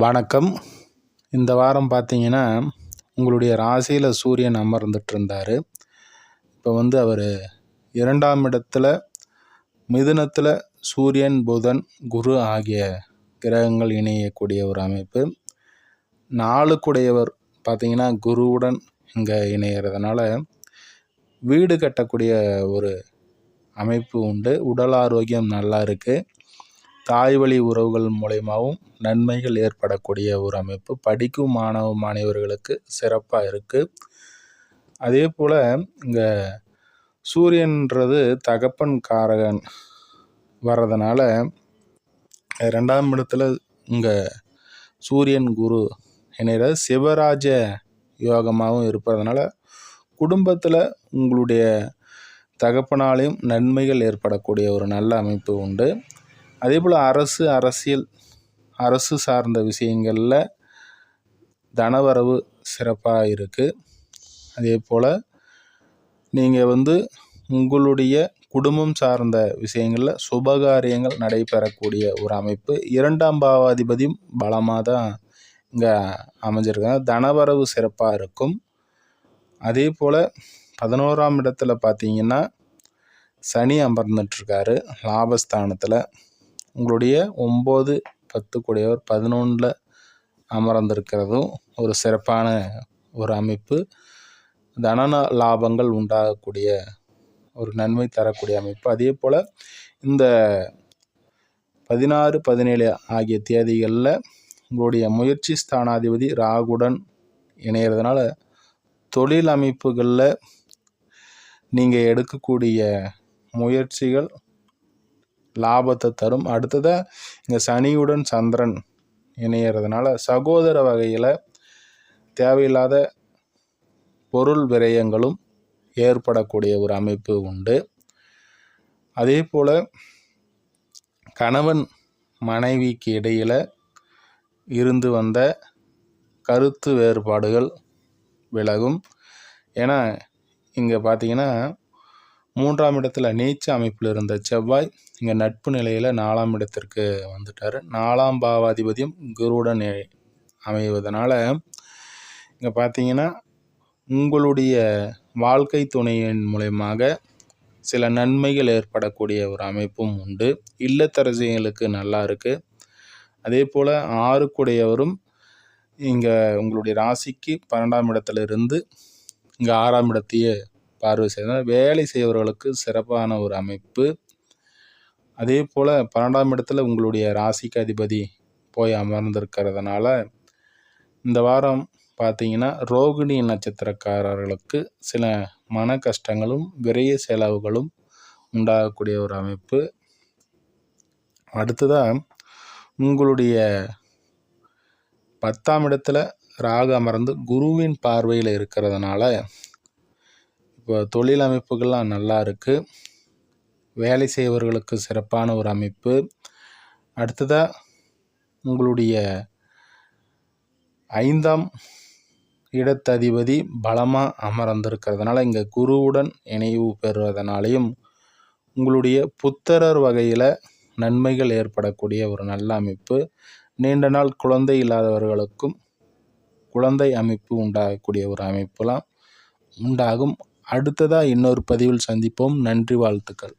வணக்கம். இந்த வாரம் பார்த்தீங்கன்னா, உங்களுடைய ராசியில சூரியன் அமர்ந்துட்டு இருந்தாரு. இப்போ அவர் 2ஆம் இடத்துல மிதுனத்தில் சூரியன், புதன், குரு ஆகிய கிரகங்கள் இணையக்கூடிய ஒரு அமைப்பு. 4க்குடையவர் பார்த்தீங்கன்னா குருவுடன் இங்கே இணைகிறதுனால வீடு கட்டக்கூடிய ஒரு அமைப்பு உண்டு. உடல் ஆரோக்கியம் நல்லா இருக்குது. தாய் வழி உறவுகள் மூலயமாவும் நன்மைகள் ஏற்படக்கூடிய ஒரு அமைப்பு. படிக்கும் மாணவர்களுக்கு சிறப்பாக இருக்குது. அதே போல் இங்கே சூரியன்றது தகப்பன் காரகன் வர்றதுனால 2ஆம் இடத்துல இங்கே சூரியன் குரு இணைகிற சிவராஜ யோகமாகவும் இருப்பதனால குடும்பத்தில் உங்களுடைய தகப்பனாலையும் நன்மைகள் ஏற்படக்கூடிய ஒரு நல்ல அமைப்பு உண்டு. அதே போல் அரசு சார்ந்த விஷயங்களில் தனவரவு சிறப்பாக இருக்குது. அதே போல் நீங்கள் உங்களுடைய குடும்பம் சார்ந்த விஷயங்களில் சுபகாரியங்கள் நடைபெறக்கூடிய ஒரு அமைப்பு. 2ஆம் பாவாதிபதியும் பலமாக தான் இங்கே அமைஞ்சிருக்காங்க. தனவரவு சிறப்பாக இருக்கும். அதே போல் 11ஆம் இடத்துல பார்த்தீங்கன்னா சனி அமர்ந்துட்டுருக்காரு லாபஸ்தானத்தில். உங்களுடைய 9, 10 கூடியவர் 11 அமர்ந்திருக்கிறதும் ஒரு சிறப்பான ஒரு அமைப்பு. தன லாபங்கள் உண்டாகக்கூடிய ஒரு நன்மை தரக்கூடிய அமைப்பு. அதே போல் இந்த 16, 17 ஆகிய தேதிகளில் உங்களுடைய முயற்சி ஸ்தானாதிபதி ராகுடன் இணைகிறதுனால தொழில் அமைப்புகளில் நீங்கள் எடுக்கக்கூடிய முயற்சிகள் லாபத்தை தரும். அடுத்ததாக இங்கே சனியுடன் சந்திரன் இணைகிறதுனால சகோதர வகையில் தேவையில்லாத பொருள் விரயங்களும் ஏற்படக்கூடிய ஒரு அமைப்பு உண்டு. அதே போல் கணவன் மனைவிக்கு இடையில் இருந்து வந்த கருத்து வேறுபாடுகள் விலகும். ஏன்னா இங்கே பார்த்தீங்கன்னா 3ஆம் இடத்துல நீச்ச அமைப்பில் இருந்த செவ்வாய் இங்கே நட்பு நிலையில் 4ஆம் இடத்திற்கு வந்துட்டார். 4ஆம் பாவாதிபதியும் குருவுடன் அமைவதனால இங்கே பார்த்தீங்கன்னா உங்களுடைய வாழ்க்கை துணையின் மூலயமாக சில நன்மைகள் ஏற்படக்கூடிய ஒரு அமைப்பும் உண்டு. இல்லத்தரசிகளுக்கு நல்லா இருக்குது. அதே போல் 6க்குடையவரும் இங்கே உங்களுடைய ராசிக்கு 12ஆம் இடத்துல இருந்து இங்கே 6ஆம் இடத்தையே பார்வை செய்தால் வேலை செய்பவர்களுக்கு சிறப்பான ஒரு அமைப்பு. அதே போல் 12ஆம் இடத்துல உங்களுடைய ராசிக்கு அதிபதி போய் அமர்ந்திருக்கிறதுனால இந்த வாரம் பார்த்தீங்கன்னா ரோகிணி நட்சத்திரக்காரர்களுக்கு சில மன கஷ்டங்களும் விரைய செலவுகளும் உண்டாகக்கூடிய ஒரு அமைப்பு. அடுத்ததாக உங்களுடைய 10ஆம் இடத்துல ராகு அமர்ந்து குருவின் பார்வையில் இருக்கிறதுனால இப்போ தொழில் அமைப்புகள்லாம் நல்லா இருக்குது. வேலை செய்பவர்களுக்கு சிறப்பான ஒரு அமைப்பு. அடுத்ததாக உங்களுடைய 5ஆம் இடத்ததிபதி பலமாக அமர்ந்திருக்கிறதுனால இங்கே குருவுடன் இணைவு பெறுவதனாலையும் உங்களுடைய புத்திரர் வகையில் நன்மைகள் ஏற்படக்கூடிய ஒரு நல்ல அமைப்பு. நீண்ட நாள் குழந்தை இல்லாதவர்களுக்கும் குழந்தை அமைப்பு உண்டாகக்கூடிய ஒரு அமைப்புலாம் உண்டாகும். அடுத்ததாக இன்னொரு பதிவில் சந்திப்போம். நன்றி, வாழ்த்துக்கள்.